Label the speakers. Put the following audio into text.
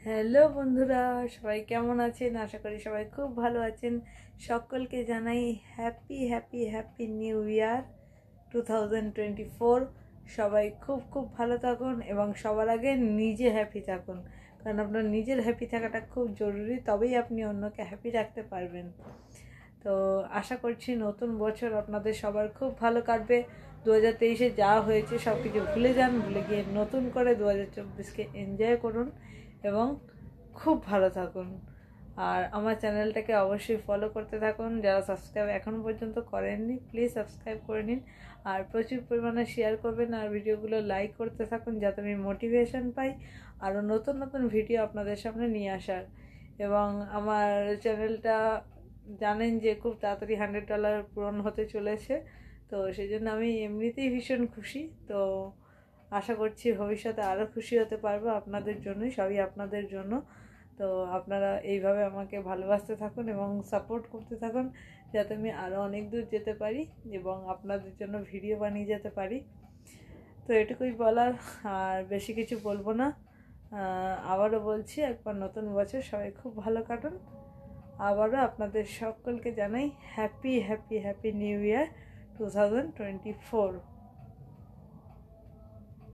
Speaker 1: Hello বন্ধুরা, সবাই কেমন আছেন? আশা করি সবাই খুব ভালো আছেন। সকলকে জানাই happy happy happy new year 2024। সবাই খুব খুব ভালো থাকুন এবং সবার আগে নিজে হ্যাপি থাকুন, কারণ আপনার নিজের হ্যাপি থাকাটা খুব জরুরি, তবেই আপনি অন্যকে হ্যাপি রাখতে পারবেন। তো আশা করছি নতুন বছর আপনাদের সবার খুব ভালো কাটবে। 2023-এ যা হয়েছে সব কিছু ভুলে যান, ভুলে গিয়ে নতুন করে 2024-কে এনজয় করুন এবং খুব ভালো থাকুন। আর আমার চ্যানেলটাকে অবশ্যই ফলো করতে থাকুন। যারা সাবস্ক্রাইব এখন পর্যন্ত করেননি প্লিজ সাবস্ক্রাইব করে নিন, আর প্রচুর পরিমাণে শেয়ার করবেন আর ভিডিওগুলো লাইক করতে থাকুন, যাতে আমি মোটিভেশন পাই আরও নতুন নতুন ভিডিও আপনাদের সামনে নিয়ে আসার। এবং আমার চ্যানেলটা জানেন যে খুব তাড়াতাড়ি $100 পূরণ হতে চলেছে, তো সেই জন্য আমি এমনিতেই ভীষণ খুশি। তো আশা করছি ভবিষ্যতে আরও খুশি হতে পারবো আপনাদের জন্যই, সবই আপনাদের জন্য। তো আপনারা এইভাবে আমাকে ভালোবাসতে থাকুন এবং সাপোর্ট করতে থাকুন, যাতে আমি আরও অনেক দূর যেতে পারি এবং আপনাদের জন্য ভিডিও বানিয়ে যেতে পারি। তো এটুকুই বলার, আর বেশি কিছু বলবো না। আবারও বলছি, একবার নতুন বছর সবাই খুব ভালো কাটুন। আবারও আপনাদের সকলকে জানাই happy happy happy new year 2024।